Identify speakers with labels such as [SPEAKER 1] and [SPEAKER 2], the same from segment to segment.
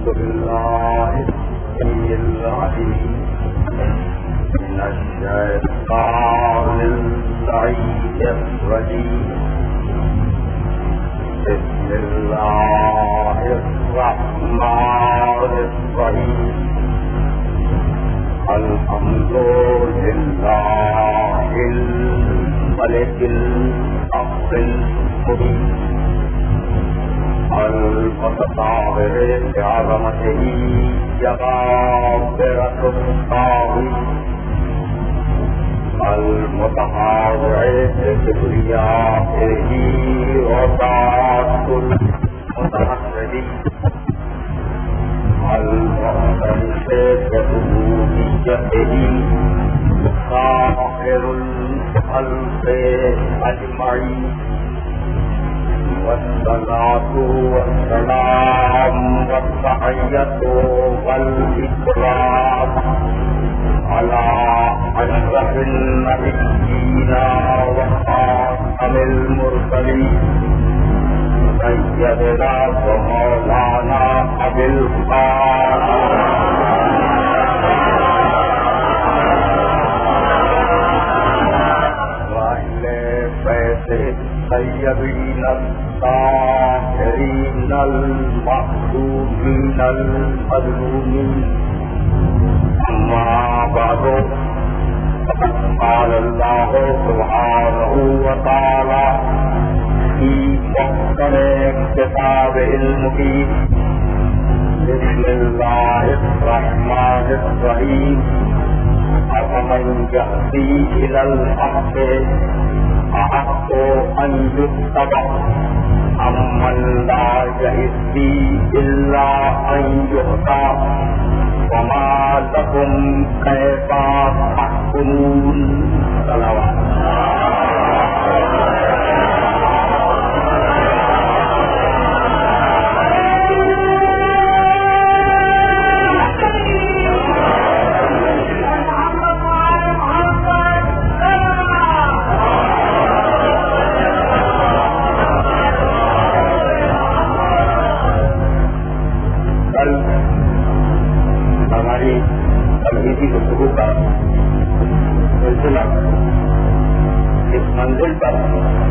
[SPEAKER 1] بالله السميع العليم من الشيطان اللعين الرجيم بسم الله الرحمن الرحيم الحمد لله الملك الحق المبين المتطهر بعظمته جبابرة الطاغين المتحاور بكبريائه وذات المتحررين المعترف بربوبيته ساحر الخلق أجمعين والصلاة والسلام والتحية والإكرام على أشرف النبيين وخاتم المرسلين سيدنا ومولانا أبي القاسم الطيبين الطاهرين المعصومين المظلومين أما بعد فقد قال الله سبحانه وتعالى في محكم كتابه المبين بسم الله الرحمن الرحيم أفمن يهدي إلى الحق أحق أن يتبع أمن لا يهدي إلا أن يهدى وما لكم كيف تحكمون صلوات اس منزل پر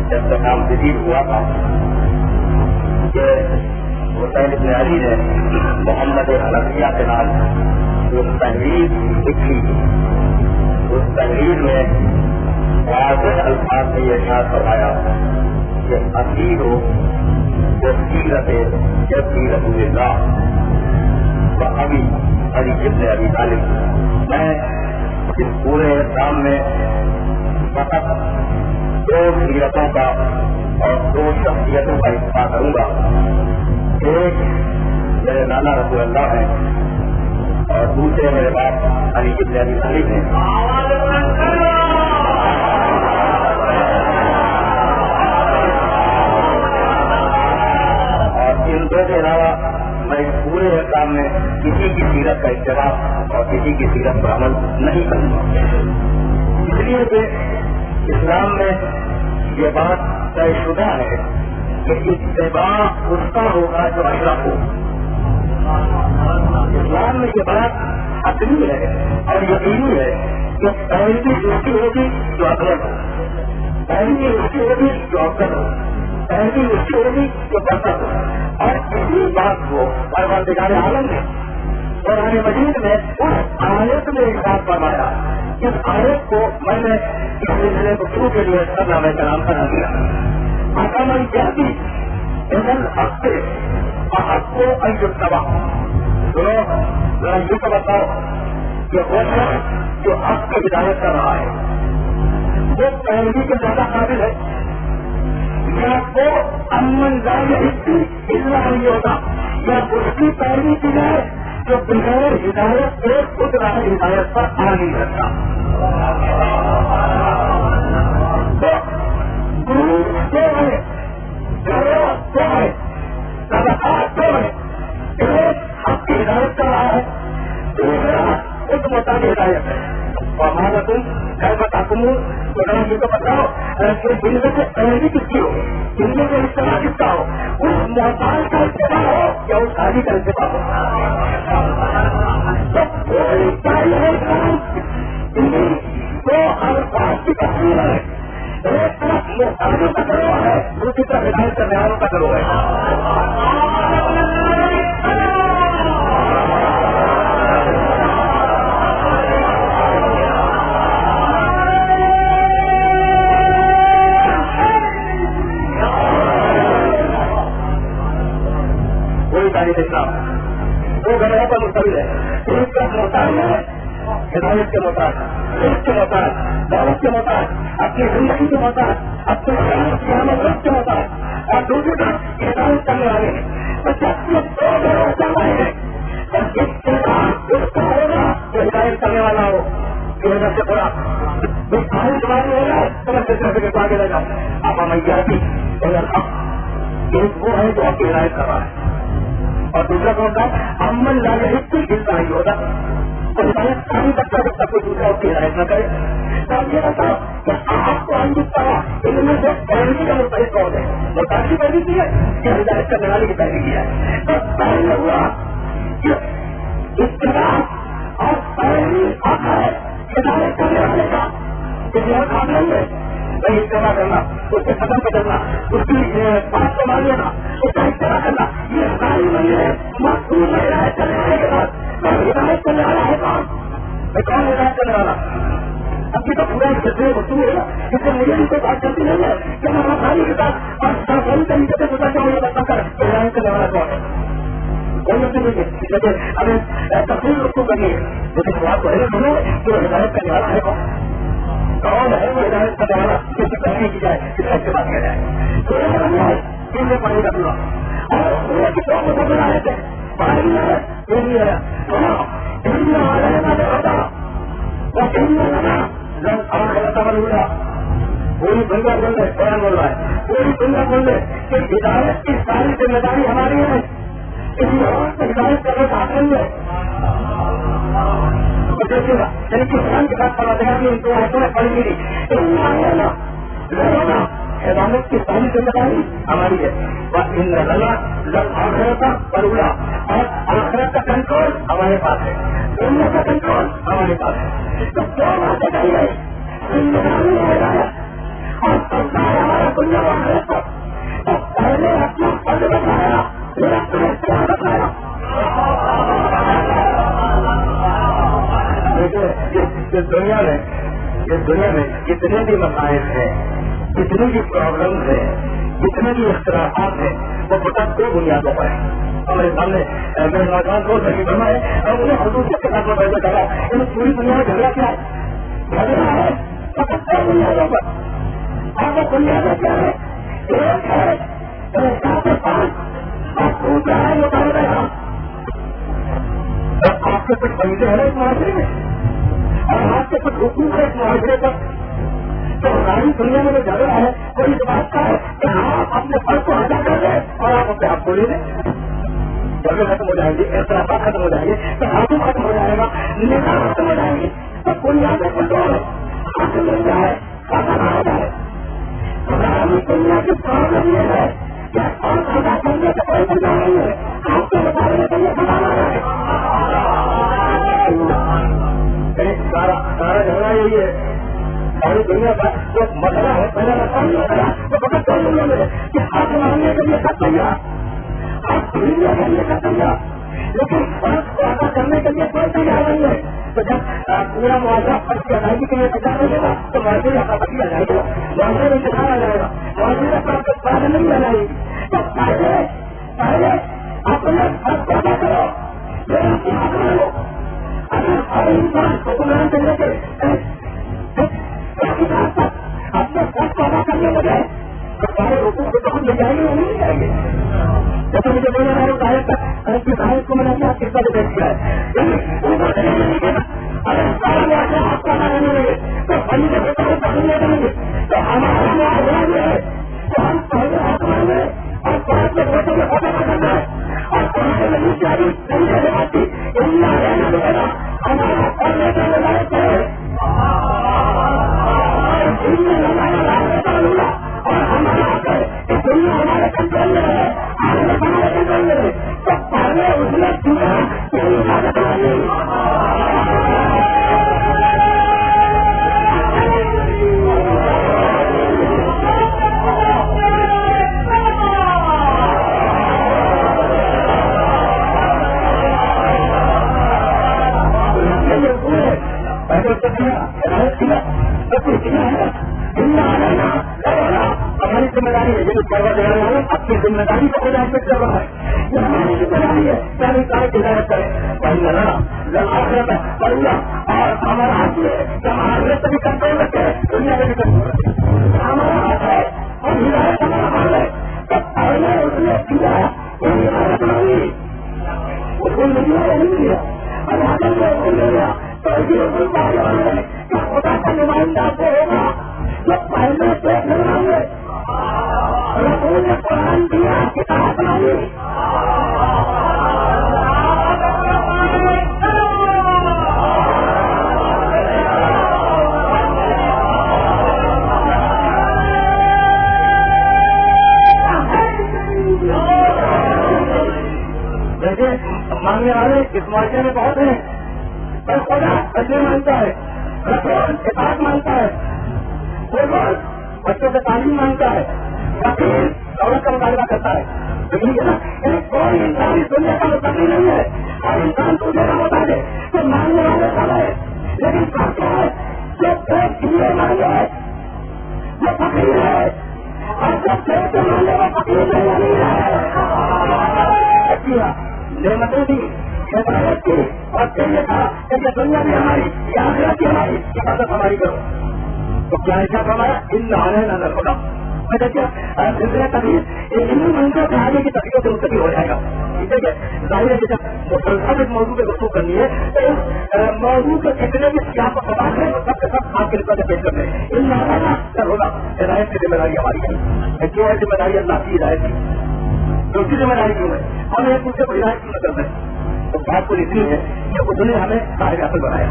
[SPEAKER 1] جب تک ہم جدید ہوا تھا کہ حسین بن علی نے محمد حنفیہ کے نام جو تحریر لکھی اس تحریر میں واضح الفاظ میں یہ ارشاد فرمایا کہ اسیر ہو سیرت اللہ و ابھی علی ابن ابی طالب میں اس پورے کام میں فقط دو سیرتوں کا اور دو شخصیتوں کا اتفاق کروں گا. ایک میرے نانا رسول اللہ ہیں اور دوسرے میرے باپ علی ابن ابی طالب ہیں. اور ان دو کے علاوہ میں اس پورے کام میں کسی کی سیرت کا اتباع اور کسی کی سیرت پر عمل نہیں کروں گا. اس لیے کہ اسلام میں یہ بات طے شدہ ہے کہ اتباع اس کا ہوگا جو اشرف ہو. اسلام میں یہ بات حتمی ہے اور یقینی ہے کہ پیروی اس کی ہوگی جو افضل ہو, پیروی اس کی ہوگی جو افضل ہو, پیروی اس کی ہوگی جو بہتر ہو. اور اسی بات کو پروردگار عالم نے قرآن مجید میں اس آیت میں ارشاد فرمایا. اس آیت کو میں نے اس سلسلے کو شروع کے لیے نامہ کلام کرا دیا. حکمن کہتی انسان حق سے حق کو ایتبع. ذرا یہ تو بتاؤ کہ وہ شخص جو حق کی ہدایت کر رہا ہے وہ پیروی کے زیادہ قابل ہے یا وہ امن ظاہر اتنا نہیں ہوتا یا اس کی پیروی کی جائے جو بغیر ہدایت کے خود راہ ہدایت پر آ نہیں سکتا. دو ہے صدقات دو ہے. ایک حق کی ہدایت کر رہا ہے, دوسرا خود مطابق ہدایت ہے. ہمارا تم گھر بتا تم تو یہ تو بتاؤ کہ دنیا سے پہلے کس کی ہو, دنیا کا استعمال کس کا ہو, اس محتاج کا استعمال ہو یا اس شادی کا استعمال ہو. محتاجوں کا گروہ ہے، دوسری طرف ہدایت کرنے والوں کا گروہ ہے. کوئی تعلیم اسلام وہ گروہ پر مستقل ہے، ایک طرف محتاج ہے ہدایت کے محتاج، رزق کے محتاج، دولت کے محتاج، اپنی زندگی کے محتاج، اپنے قیامت کے محتاج، اور دوسری طرف ہدایت کرنے والے ہیں. تو جب یہ دو گروہ چل رہے ہیں تو جس کے بعد اس کا ہوگا جو ہدایت کرنے والا ہو کی وجہ سے تھوڑا بھائی تمہاری ہو رہا ہے تو میں دوسرے سے آگے لے جاؤں. اب ہم ایک وہ ہے جو آپ کی ہدایت کر رہا ہے، اور دوسرا کون سا امن لانے کوئی چنتا نہیں ہوتا. ہدایت کہیں تک جب تک کوئی دوسرا اس کی ہدایت نہ کرے. تو آپ یہ بتاؤ کہ آپ کو ہم جتنا ان میں سے پہلے کا مستحق کون ہے؟ متاثر پہلی کی ہے کہ ہدایت کرنے والے کی پہلی کی ہے. تو پہلے ہوا کہ اختلاف اور پہلی حق ہے ہدایت کرنے والے کا کسی اور کام نہیں ہے. وہی اتباع کرنا، اس سے ختم کر دینا، اس کی بات کو مان لینا، اس کا اتباع کرنا، یہ ساری نہیں ہے. مقصود ہے ہدایت کرنے والے کے بعد ہدایت کرنے والا ہے کون؟ کون ہدایت کرنے والا؟ اب یہ تو پورا جتنے مقصود ہے جس سے مجھے بھی کوئی بات کرتی نہیں ہے کہ میں خالی کے ساتھ اور صحیح طریقے سے گزر کے مجھے بتا کر ہدایت کرنے والا کون ہے؟ کوئی مطلب نہیں ہے. ہمیں تفصیل رخو کرنی ہے، لیکن بات کو سنو کہ ہدایت کرنے والا ہے کون ہے. وہ ہدایت کرنے والا کسی پہلے کی جائے ہدایت کے بات کیا جائے تو ان میں پانی کا پورا اور کتوں کو سمجھ آئے تھے پانی ہے یہ بھی ہے. پوری دنیا بول رہے قرآن بول رہا ہے، پوری دنیا بول رہے کہ ہدایت کی ساری ذمہ داری ہماری ہے. اس لیے ہدایت کرنے کا حق نہیں ہے. دیکھیے گا یعنی کہ قرآن کے ساتھ پڑھا دیا کہ ان کو ایسے میں پڑھی گئی عبادت کی ساری ذمہ داری ہماری ہے. آخرت کا برولا اور آخرت کا کنٹرول ہمارے پاس ہے، دنیا کا کنٹرول ہمارے پاس ہے. تو کیا باتیں کہی گئی ذمہ داری ہے اور ہمارا دنیا و آخرت کو تو پہلے اپنا فرض بتایا پھر اپنا اختیار بتایا. اس دنیا میں جتنے بھی مسائل ہیں، جتنی بھی پرابلمس ہیں، جتنے بھی اختلافات ہیں، وہ فقط دو بنیادوں پر ہیں. ہمارے سامنے میرے نوجوان کو صحیح بنا ہے اور انہیں خصوصیت کے ساتھ میں پیدا کرا ان پوری دنیا میں جھگڑا کیا ہے؟ جھگڑا ہے فقط دو بنیادوں پر. اور وہ بنیادیں کیا ہے؟ ایک ہے آپ دوسرا ہے مطالبہ کا. آپ کے کچھ بندے ہیں اس معاشرے میں اور آپ کے کچھ حقوق ہے اس معاشرے پر. تو ساری دنیا میں جو جھگڑا ہے وہ اس بات کا ہے کہ آپ اپنے فرض کو ادا کر دیں اور آپ اپنے آپ کو لے لیں. جھگڑے ختم ہو جائیں گے، اختلافات ختم ہو جائیں گے، تنازع ختم ہو جائے گا، نکاح ختم ہو جائیں گے. تو بنیادیں کنٹرول حاصل مل جائے ادا آ جائے. ہماری دنیا کی پرابلم یہ ہے کہ اور ادا کرنے کا کوئی بندہ نہیں ہے. آپ کے مقابلے کے لیے بنانا ہے. سارا جھگڑا یہی ہے. ساری دنیا کا جو مسئلہ ہے پہلے مسئلہ نہیں ہوتا تو فقط دو دنیا میں کہ ہاتھ مارنے کے لیے سب تیار، ہاتھ بھیجنے کے لیے سب تیار، لیکن فرض کو ادا کرنے کے لیے کوئی تیار نہیں ہے. تو جب پورا معاشرہ فرض کی ادائیگی کے لیے تیار نہیں ہوگا تو معاشرے کا پتی آ جائے گا، معاشرے میں انتظار آ جائے گا، معاشرے کا پابند نہیں آ جائے گی. تو پہلے اپنے فرض کو ادا کرو، میرا دماغ لو. اگر ہر انسان حکمران سے لے کے اپنے فرض کو ادا کرنے لگے تو سارے حقوق کو تو ہم لے جائیں گے وہ نہیں جائیں گے. جیسے مجھے بولنا ہے صاحب کو میں نے اپنا قصہ بھی دیکھ کیا ہے. اگر سارا معاشرہ آپ کو ادا کرنے لگے تو ہم جو ہوتا ہے پسند نہیں کریں گے. تو ہمارا معاشرہ یہ ہے تو ہم پہلے ہاتھ ماریں اور پانچ کے بیٹے میں ختم کرنا ہے اور پہلے نہیں چاہیے نہیں رہنے آتی اتنا رہنا ملے گا. ہمارا پڑھنے کا لگائے ہے اور ہمارا دنیا ہمارے کنٹرول میں ہے، ہمارے کنٹرول میں ہے. تو پہلے اس نے چنا ہماری ذمہ داری ہے جو پروردگار ہے اپنی ذمہ داری کو خدا سے کر رہا ہے. یہ ہماری ذمہ داری ہے کیا ہدایت کرے اور ہمارا ہاتھ ہے کہ ہمارے سے بھی کنٹرول رکھے دنیا میں بھی کنٹرول رکھے. ہمارا ہاتھ ہے اور ہدایت ہمارا حال ہے. جب پہلے اس نے کیا وہ ہدایت نہیں اس کو نہیں دیا اور آگے میں بول گیا تو خدا کا نمائندہ سے ہوگا جو پہلے سے نمائندے رسول نے قرآن دیا کتاب بنائی. مانگنے والے اس معاشرے میں بہت ہیں پر خدا اجر مانگتا ہے رسول کتاب مانگتا ہے قرآن بچوں سے تعلیم مانگتا ہے وکیل دولت کا مطالبہ کرتا ہے. کوئی انسان اس دنیا کا مستقل نہیں ہے اور انسان کو دینا ہوتا ہے کہ مانگنے والے سب ہے لیکن سب کیا ہے جو پیٹ کیے مانگے وہ فقیر ہے اور جب پیٹ کے مانگے وہ فقیر نہیں ہے. نعمتیں دی ہدایت کی اور چاہیے تھا کہ یہ دنیا بھی ہماری یہ آخرت بھی ہماری حفاظت ہماری کرو. تو کیا ایسا ہمارا ان نہ خدا سلسلہ کبھی انہیں منظر سے آگے کی تقریبوں سے مستقل ہو جائے گا. ٹھیک ہے ظاہر ہے کہ جب مسلسل اس موضوع پہ گفتگو کرنی ہے تو اس موضوع کے جتنے بھی سیاح کو سوال ہے وہ سب کے سب آپ کے رشتہ پیش کرتے ہیں. ان نہ ہوگا ہدایت کی ذمہ داری ہماری ہے. جو ہے ذمہ داری اللہ کی ہدایت کی تو اس کی ذمہ داری کیوں ہے ہمیں ایک دوسرے کو ہدایت کیوں نہ کرنا ہے. تو بات کو اتنی ہے کہ اس نے ہمیں صاحب اصل بنایا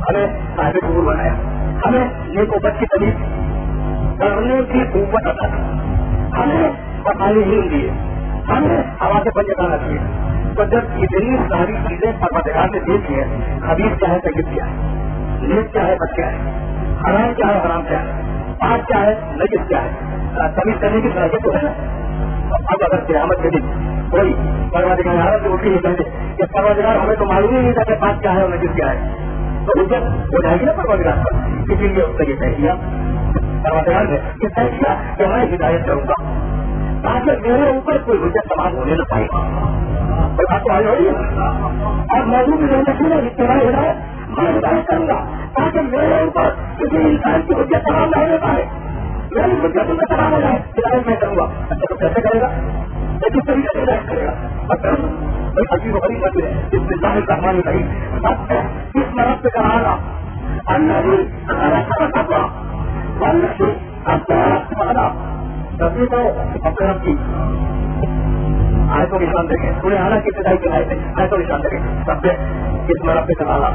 [SPEAKER 1] ہمیں صاحب قبول بنایا ہمیں نیکوبت کی تمیز کرنے کی قوت عطا کی ہمیں بتانے ہی دیے ہمیں ہوا سے پنجے ڈالنا چاہیے. تو جب اتنی ساری چیزیں پروردگار نے دیکھی ہیں حدیث کیا ہے طیب کیا ہے نیک کیا ہے بد کیا ہے حرام کیا ہے حرام کیا ہے پاک کیا ہے نجس کیا ہے تمیز کرنے کی صلاحیت تو ہے نا. اب اگر قیامت کے دن کوئی پروردگار سے اٹھی نہیں کہتے کہ پروردگار ہمیں تو معلوم ہی نہیں تھا کہ پاک کیا ہے اور نجس کیا ہے تو حجت ہو جائے گی نا پروردگار پر. اسی لیے اس نے یہ طے کیا پروردگار نے یہ طے کیا کہ میں ہدایت کروں گا تاکہ میرے اوپر کوئی حجت سوال ہونے نہ پائے. کوئی بات تو آئی ہو رہی ہے اور موضوع بھی رہنے کے لیے اتباع ہدایت میں ہدایت کروں گا تاکہ میرے اوپر کسی انسان کی حجت سوال نہ ہونے پائے. میری حجت ان کا سوال ہو جائے ہدایت میں کروں گا. اچھا تو کیسے کرے گا کس طریقے سے ہدایت کرے گا. عجیب و غریب بات ہے اس میں ظاہر رحمان الرحیم سب کس مرض سے کرا رہا اللہ بھی سبھی کو اپنے رب کی آئے تو نشان دیکھیں انہیں آنا کی ابتدائی کے آئے تھے آئے تو نشان دیکھیں سب سے کس مرض سے کرا رہا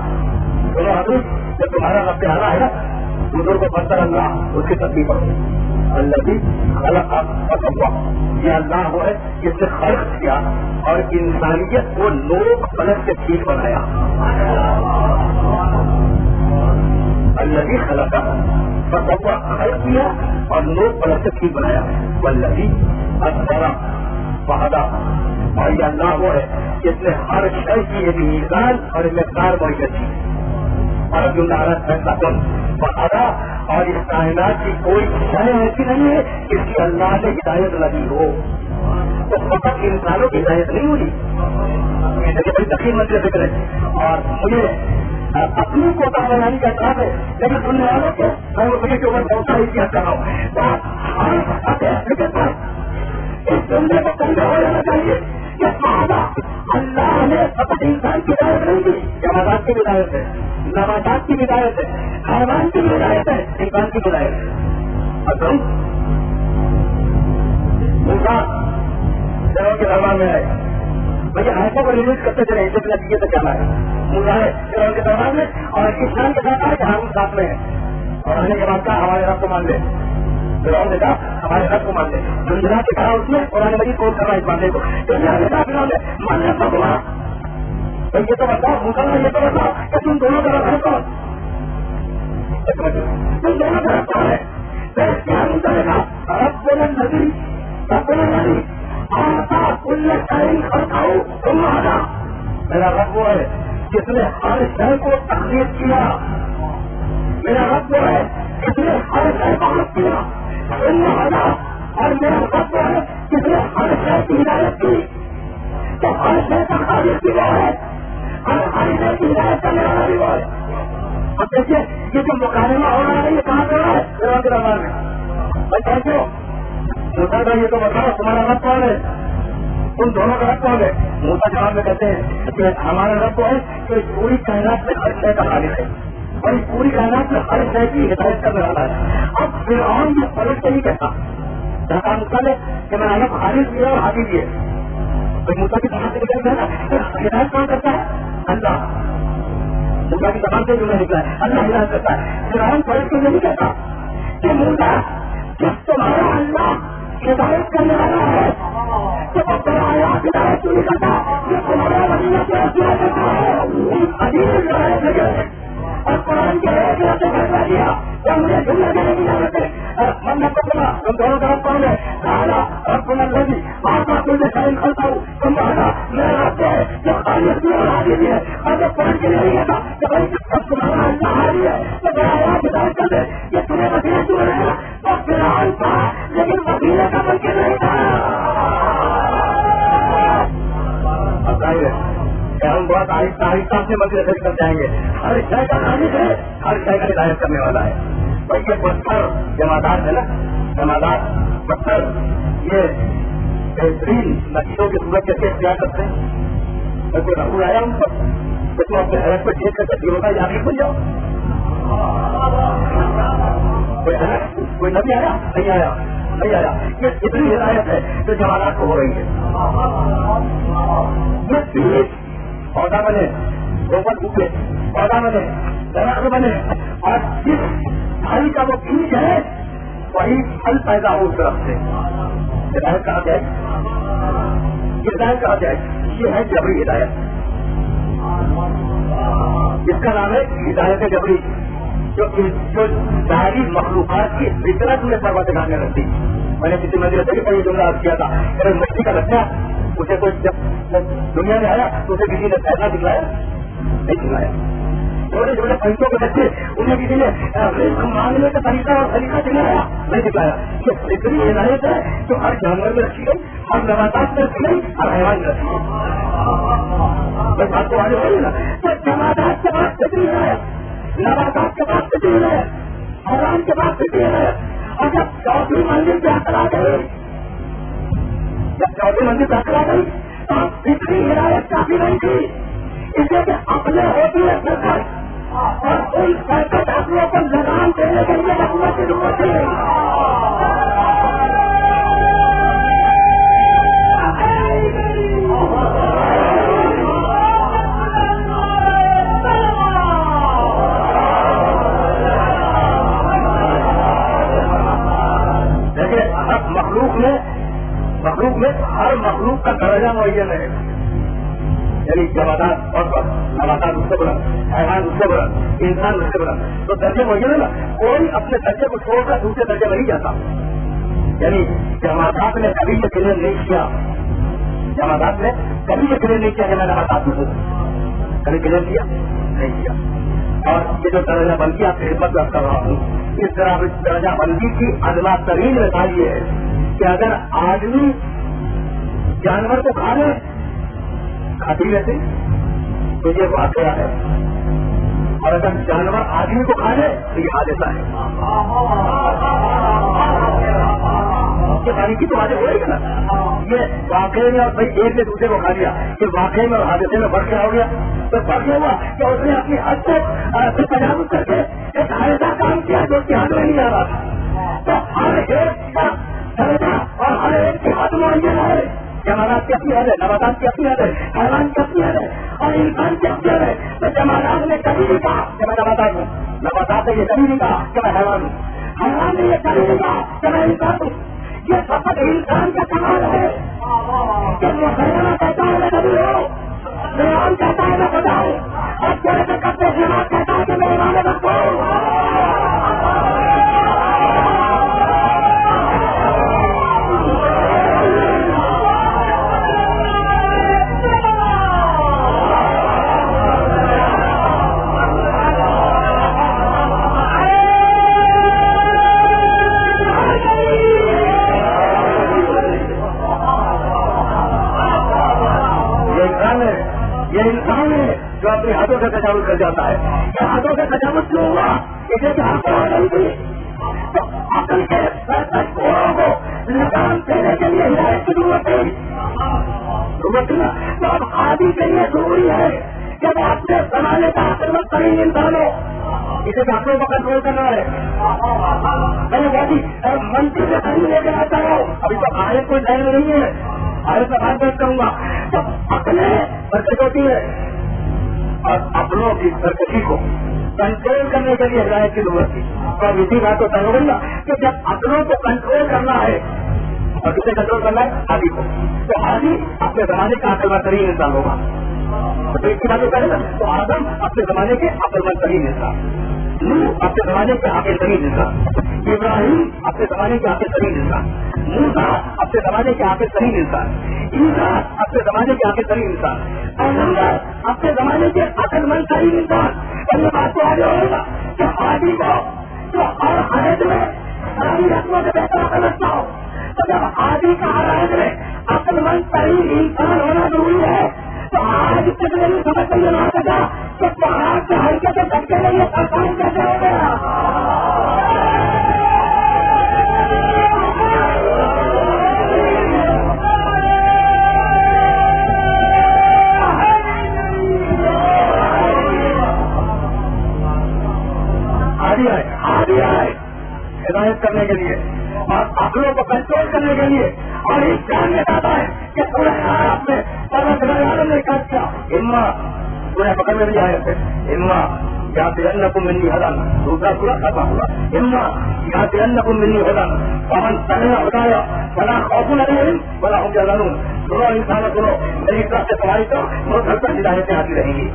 [SPEAKER 1] دونوں آدمی جب تمہارا رب سے آنا ہے نا بزرگ کو بدتر اللہ اس کی تصویر پڑھو اللہ بھی خلق یہ اللہ وہ ہے جس نے خلق کیا اور انسانیت کو لوگ پلٹ سے ٹھیک بنایا. اللہ بھی خلق خلق کیا اور لوگ پلٹ سے ٹھیک بنایا. اللہ بھی اکبرا وحدہ اور یہ اللہ وہ ہے جس نے ہر شے کی ایک میزان اور ایک مقدار معیت کی اور فیصلہ کن وحدہ اور اس کائنات کی کوئی شے ایسی نہیں ہے جس کی اللہ نے ہدایت لگی ہو تو فقط انسانوں کی ہدایت نہیں ہوئی. بڑی تقریب مجھے فکر ہے اور مجھے اپنی کو بنانے کا کام ہے لیکن سننے والوں کو میں مجھے کے اوپر بہت ساری احتیاط کر رہا ہوں. اس جملے کو کمزور ہو جانا چاہیے کہ اللہ نے فقط انسان کی ہدایت نہیں کی جماعت کی ہدایت ہے نباتات کی ہدایت ہے حیوان کی ہدایت ہے انسان کی ہدایت ہے. شہروں کے دربار میں آئے مجھے آئسوں کو ریلیز کرتے چلے اس نتیجے سے جانا ہے مجھے شہروں کے دربار میں اور اسلام کے ساتھ آئے جہاں ساتھ میں ہے اور آنے کے بعد کہا ہمارے رب کو مان لے فرعون نے کہا ہمارے رب کو مان لے زلزلہ کے کہا اس نے قرآن مجید کون کر رہا ہے اس ماننے کو ماننے کو ہوا تو یہ تو بتاؤ مسلم یہ تو بتاؤ کہ تم دونوں کا رب کون تم دونوں کا رب کون ہے کیا منتظر تھا رب بولن نبی رب بولن نبی آتا کل شہری خرچاؤ تمہارا میرا رب وہ ہے جس نے ہر شہر کو تخلیق کیا میرا رب وہ ہے جس نے ہر شے کو خلق کیا اور میرا رب وہ ہے جس نے ہر شے کی ہدایت کی. تو ہر شے کا خالق بھی وہ ہے اور ہر شے کی ہدایت کرنے والا بھی وہ ہے. اب دیکھیے یہ جو مکالمہ ہو رہا ہے یہ کہاں پہ رہا ہے کے دربار میں. بھائی کہتے ہو موسیٰ بھائی یہ تو بتاؤ تمہارا رب کون ہے, تم دونوں کا رب کون ہے. موسیٰ جواب میں کہتے ہیں کہ ہمارا رب ہے کہ پوری کائنات میں ہر شے کا خالق ہے اور اس پوری کائنات میں ہر شے کی ہدایت کرنے والا ہے. اب فرعون یہ پلٹ سے نہیں کہتا جہاں مثال ہے کہ میں اللہ خالق بھی ہے اور حاکم بھی ہے. تو موسیٰ کی زبان سے نکل گیا ہدایت کون کرتا ہے اللہ. موسیٰ کی زبان سے جو نکلا ہے اللہ ہدایت کرتا ہے. فرعون پلٹ سے نہیں کہتا کہ موسیٰ جب تمہارا اللہ ہدایت کرنے والا ہے تو تمہارا ہدایت نہیں کرتا یہ تمہارا وسیلہ سے ہدایت کرتا ہے. عجیب ہدایت ہے اور قرآن کے ایک راستے فیصلہ دیا اور مجھے جملہ دینے کی ضرورت ہے. من نہ پکڑا تم دونوں طرف کون ہے کہا ربنا الذی اعطى كل شيء خلقه ثم هدى. میرا رب ہے جو خالق بھی اور عادی بھی ہے اور جو قرآن کے لیے نہیں کہتا کہ بھائی سب تمہارا اللہ عادی ہے تو بڑا یاد ہدایت کر دے یہ تمہیں وسیلہ کیوں رہے گا. تو فرعون تھا لیکن وسیلے کا بن کے نہیں تھا. ہم بہت آہستہ آہستہ اپنے مسئلے سے کر جائیں گے. ہر شے کا خالق ہے, ہر شے کا ہدایت کرنے والا ہے. بھائی یہ پتھر جمادات ہے نا, جمادات پتھر یہ بہترین نقشوں کی صورت کیسے اختیار کرتے ہیں. کوئی رقو آیا ان پر تو تم اپنے حیرت پہ ٹھیک کر سکتی ہوگا یا نہیں بن جاؤ. کوئی نبی آیا نہیں آیا نہیں آیا. یہ اتنی ہدایت ہے جو جمادات کو ہو رہی ہے. یہ بیج پودا بنے, روپن اگے, پودا بنے, درخت بنے اور جس پھل کا وہ بیج ہے وہی پھل پیدا ہو اس درخت سے. ہدایت کہا جائے ہدایت کہا جائے یہ ہے جبری ہدایت. اس کا نام ہے ہدایت جبری جو ظاہری مخلوقات کی فطرت میں پروردگار نے رکھی. میں نے کسی مندر سے یہ جملہ عرض کیا تھا کہ مٹی کا بچہ اسے کوئی جب دنیا میں آیا تو اسے کسی نے پیسہ دکھلایا نہیں دکھلایا. چھوٹے چھوٹے پنچوں کے بچے انہیں کسی نے مانگنے کا طریقہ اور طریقہ دکھلایا نہیں دکھلایا. یہ فطری ہدایت ہے جو ہر جانور میں رکھی گئی, ہر نباتات میں رکھی گئی, ہر حیوان میں رکھی گئی. بس بات تو آگے بڑھی نا. تو جمادات کے بعد فطری ہدایت, نباتات کے بعد فطری ہدایت, حیوان کے بعد فطری ہدایت. اور جب چوتھی منزل پہ حاصل آ گئی جب چوتھی منزل پہ حاصل آ گئی تو فطری ہدایت کافی نہیں تھی. اسے کہ اپنے ہوتی ہے سرکت اور ان سرکت اپنوں کو لگام دینے کے لیے حکومت کی ضرورت ہے. مخلوق میں ہر مخلوق کا درجہ معین ہے. یعنی جمادات اور نباتات اس سے بلند, حیوان اس سے بلند, انسان اس سے بلند. تو درجے معین ہے نا. کوئی اپنے درجے کو چھوڑ کر دوسرے درجے میں نہیں جاتا. یعنی جمادات نے کبھی یہ کلیئر نہیں کیا, جمادات نے کبھی یہ کلیئر نہیں کیا کہ میں نباتات میں ہوں, کبھی کلیئر کیا نہیں کیا. اور یہ جو درجہ بندی آپ کی خدمت کر رہا ہوں, اس طرح درجہ بندی کی ادنا ترین مثال یہ ہے کہ اگر آدمی جانور کو کھا لے کھاتی رہتے تو یہ واقعہ ہے, اور اگر جانور آدمی کو کھا لے تو یہ حادثہ ہے. باریکی تو واضح ہو رہی ہے نا. یہ واقعے میں اور بھائی ایک نے دوسرے کو کھا لیا, کہ واقعے میں اور حادثے میں فرق کیا ہو گیا. تو فرق یہ ہوا کہ اس نے اپنی حد کو تجاوز کر کے ایک ایسا کام کیا جو اس کی حد میں نہیں آ رہا. تو ہر ایک کا درجہ اور ہر ایک کے ہاتھ معین ہے. جمادات کی اپنی حد ہے, نباتات کی اپنی حد ہے, حیوان کی اپنی حد ہے اور انسان کی اپنی حد ہے. تو جمادات نے کبھی نہیں کہا کہ میں نباتات ہوں, نباتات نے یہ کبھی نہیں کہا کہ میں حیوان ہوں, حیوان نے یہ کبھی نہیں کہا کہ میں انسان ہوں. یہ فقط انسان کا کمال ہے کہ وہ حیوان کہتا ہے میں کبھی ہو, حیوان کہتا ہے میں خدا ہوں, اور جیسے کرتے جماعت کہتا ہے کہ میں ایمان رکھتا ہوں. یہ انسان ہے جو اپنے ہاتھوں سے تجاوز کر جاتا ہے. یہ ہاتھوں سے تجاوز کیوں ہوا؟ اسے کیا عقل تھی؟ تو عقل کے گھوڑوں کو لگام دینے کے لیے ہدایت کی ضرورت ہے. تو اب آدمی کے لیے ضروری ہے کہ وہ اپنے زمانے کا عقل مند ترین انسان ہو. اسے ڈاکٹروں کو کنٹرول کرنا ہے. میں نے بہت ہی منتری سے کہیں لے کے آتا ہوں. ابھی تو آیت کوئی ٹائم نہیں ہے. آیت میں بات بات کروں گا. تو عقلیں برکت ہوتی ہے اور اپنوں کی برکتی کو کنٹرول کرنے کے لیے ہدایت کی ضرورت تھی. اور اسی بات کو کروں گا کہ جب اپنوں کو کنٹرول کرنا ہے اور کسے کنٹرول کرنا ہے؟ آدمی کو. تو آدمی اپنے زمانے کا عقل مند ترین انسان ہوگا. تو اس کی بات کرے گا تو آدم اپنے زمانے کے عقل مند ترین انسان، نوح اپنے زمانے کے عاقل ترین انسان، ابراہیم اپنے زمانے کے عاقل ترین انسان، موسیٰ اپنے زمانے کے عاقل ترین انسان، عیسیٰ اپنے زمانے کے عاقل ترین انسان، پیغمبر اپنے زمانے کے عقل مند ترین انسان. اور یہ بات تو آگے ہوگا کہ آدمی کو جو اور حید میں ساری رسموں سے بہتر عقل رکھتا ہو. تو جب آدمی کا حید میں عقل مند ترین انسان ہونا ضروری ہے تو آج تک نہیں سمجھ میں نہ سکا کہ پہاڑ سے ہلکے سے دھکے نہیں آسان کیسے ہو گیا. آدھی آئے ہدایت کرنے کے لیے اور عقلوں کو کنٹرول کرنے کے لیے اور اس جاننے جاتا ہے کہ پورے آپ میں نے کیا کیا اما پورے پکڑ میں بھی آئے تھے. اما یا ترن کو ملنی ہدانا دوسرا پورا ختم ہوا. اما یا ترن کو ملنی ہدانا پون تنہا بتایا بنا خوف نہیں بنا ہوں جانوں سنو انسانوں سنو میری طرف سے تمہاری طرف وہ گھر پر ہدایتیں آتی رہیں گی.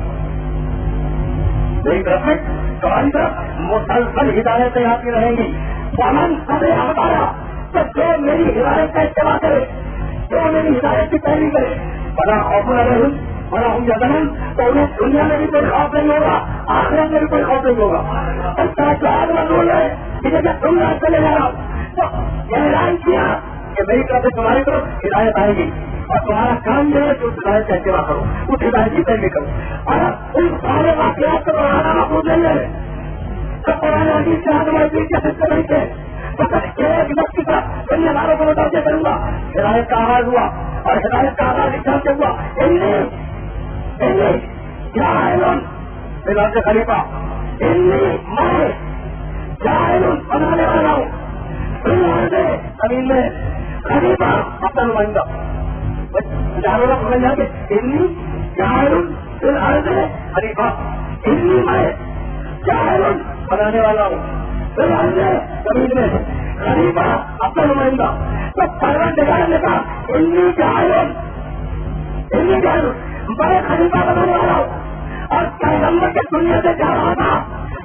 [SPEAKER 1] میری طرف سے تمہاری طرف مسلسل ہدایتیں آتی رہیں گی. پون تنہا بتایا تو جو میری ہدایت کا اتباع کرے جو میری ہدایت کی پیروی کرے بنا خوف نہیں بنا ہوں جانوں تو انہیں دنیا میں بھی کوئی خوف نہیں ہوگا آخرت میں بھی کوئی خوف نہیں ہوگا. رول ہے کہ جب تم یہاں چلے جا رہا تو اعلان کیا کہ میری طرف سے تمہاری طرف ہدایت آئے گی اور تمہارا کام جو ہے اس ہدایت کا اتباع کرو اس ہدایت کی پیروی کرو. اور ان سارے واقعات کو بڑھانا محفوظ نہیں ہے. تو پرانے عزیز سے ہمارے حصے نہیں تھے. ایک وقت کی طرف دنیا داروں کو متوجہ کروں گا. ہدایت کا آغاز ہوا اور ہدایت کا آغاز اس طرح سے ہوا سے خلیفہ میں بنانے والا ہوں. زمین میں خلیفہ اپنا نمائندہ جانور کو سمجھا کہ خلیفہ میں جاہل بنانے والا ہوں. زمین میں خلیفہ اپنا نمائندہ. تو پروردگار نے کہا بڑے خلیفہ بنانے والا ہوں اور پیغمبر کے دنیا سے جا رہا تھا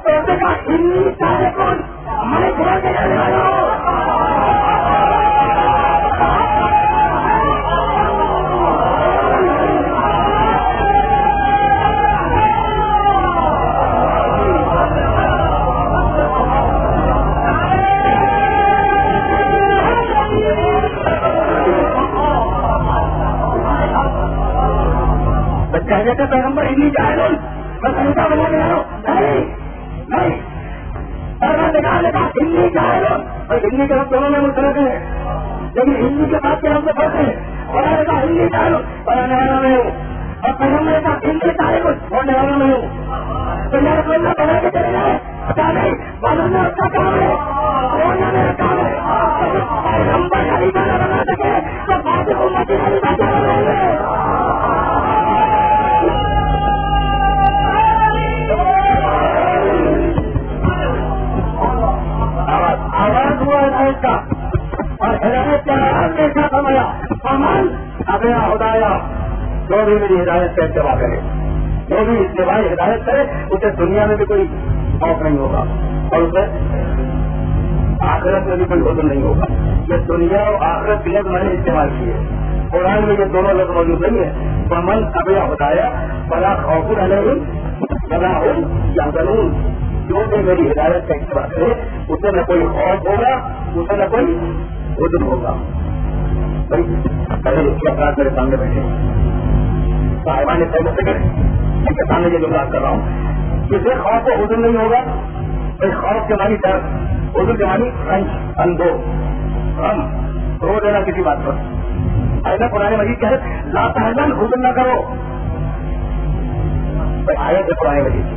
[SPEAKER 1] تو اسے کہا انی سارے کون میں چھوڑ کے جانے والا ہوں. کہتے تھے پیغمبر انی جاہل میں خلیفہ بنانے والا ہوں. نہیں پروردگار نے کہا انی جاہل اور ہندی کے لفظ دونوں میں مشترک ہے لیکن ہندی کے بات کے لفظ فرق ہے. اور نے کہا ہندی جاہل بنانے والا میں ہوں اور پیغمبر نے کہا ہندی سارے کو چھوڑنے والا میں ہوں. تو میرے کو اللہ بنا کے چلے جائے کیا نہیں بنانا اس کا کام ہے چھوڑنا میرا کام ہے. پیغمبر خلیفہ نہ بنا سکے تو بعد امتی خلیفہ کیا بنائیں گے. آواز ہوا ہدایت کا اور ہدایت کا آواز دیکھا سمایا سامان ابھی ہدایا جو بھی میری ہدایت کا اتباع کرے جو بھی اتباع ہدایت کرے اسے دنیا میں بھی کوئی خوف نہیں ہوگا اور اسے آخرت میں بھی کوئی حضر نہیں ہوگا. یہ دنیا اور آخرت کے لفظ میں نے استعمال کیے. قرآن میں یہ دونوں لفظ موجود نہیں ہے. سامان ابھی ہدایا بلا خوف علیہم بلا ہوں یا قانون جو بھی میری ہدایت کا اتباع کرے اسے نہ کوئی خوف ہوگا اسے نہ کوئی حضر ہوگا. پہلے اس کے افراد میرے سامنے بیٹھے صاحبان پہلے سے کریں ان کے سامنے یہ جملہ کر رہا ہوں. کسی خوف کو حضور نہیں ہوگا. اس خوف کے معنی ڈر, حضور کے معنی رنج, اندو, غم, رو دینا کسی بات پر. ایسا قرآن مجید کہہ رہے لا تحزن, حضور نہ کرو. آیت ہے قرآن مجید,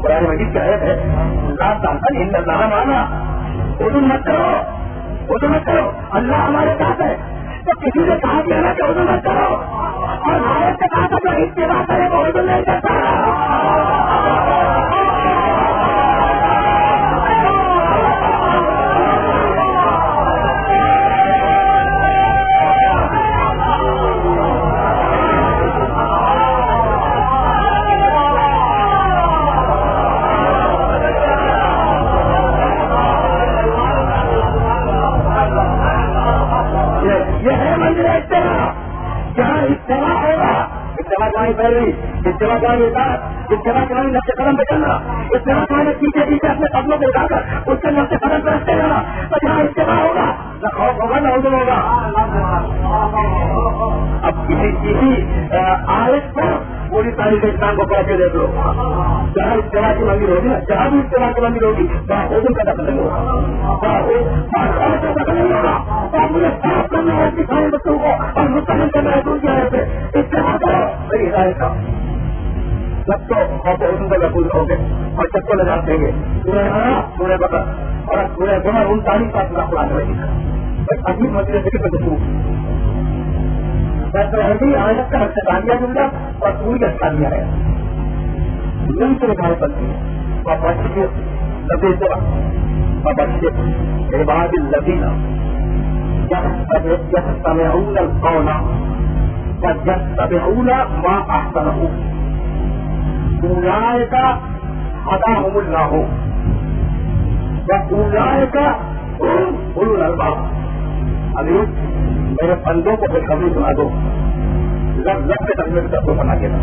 [SPEAKER 1] قرآن مجید کی آیت ہے لا تحزن ان اللہ معنا, حضور مت کرو, حضور مت کرو, اللہ ہمارے ساتھ ہے. تو کسی نے کہا کہ نا کہ حضور مت کرو, اور آیت سے کہا تھا اتباع کرے تو حضور نہیں کرتا. اجتماع کرانی اطاعت, اجتماع کرانی نفس قدم پہ چلنا, اجتماع کرانے پیچھے پیچھے اپنے قدموں کو اٹھا کر اس کے نفس قدم پہ رکھتے جانا. تو جہاں اجتماع ہوگا نہ خوف ہوگا نہ حضور ہوگا. اب کسی آیت پر پوری تاریخ اسلام کو پہنچے دیکھ لو. جہاں اجتماع کی منزل ہوگی نا, جہاں بھی اجتماع کی منزل ہوگی وہاں حضور کا دخل نہیں ہوگا, وہاں کا دخل نہیں ہوگا. اپنے صاف کرنا ہے ساری بچوں کو اور مستقل کرنا ہے حضور کی آیت سے. اجتماع کرو میری ہدایت کا. سب تو خوف حضور کا محفوظ ہو گے اور سب کو نجات دیں گے. سورہ بقرہ اور سورہ زمر 39 کا پورا قرآن مجید کا عجیب مسئلے سے گفتگو. آیت کا رقصانیہ جملہ اور پوری اچھانیہ ہے. دن سے نکالے پڑتی ہے اور بچے لبے سوا اور بچے عباد الذین یستمعون القول ویتبعون ما احسنہ اولئک ھداھم اللہ واولئک ھم اولو الالباب. ابھی میرے بندوں کو خوشخبری سنا دو, لب لب کے تجربے سب کو بنا کے دو.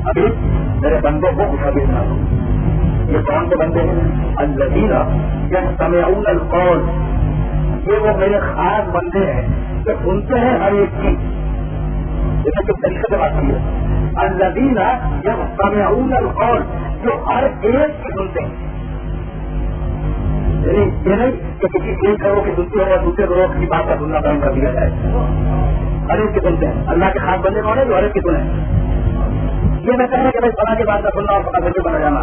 [SPEAKER 1] ابھی میرے بندوں کو خوشخبری سنا دو. یہ کون سے بندے ہیں؟ الذین یستمعون القول, یہ وہ میرے خاص بندے ہیں جو سنتے ہیں ہر ایک کی. جیسے کہ طریقے سے بات کی ہے الذین یستمعون القول, جو ہر ایک کی سنتے ہیں. یعنی یہ نہیں کہ کسی ایک گروہ کی سنتے ہو اور دوسرے گروہ کی بات کا سننا بند کر دیا جائے. ہر ایک کی سنتے ہیں. اللہ کے خاص بندے کون ہیں جو ہر ایک کی سنیں. یہ میں کہہ رہا کہ بھائی فلاں کے بعد کا سننا اور پتا کر کے بنا جانا.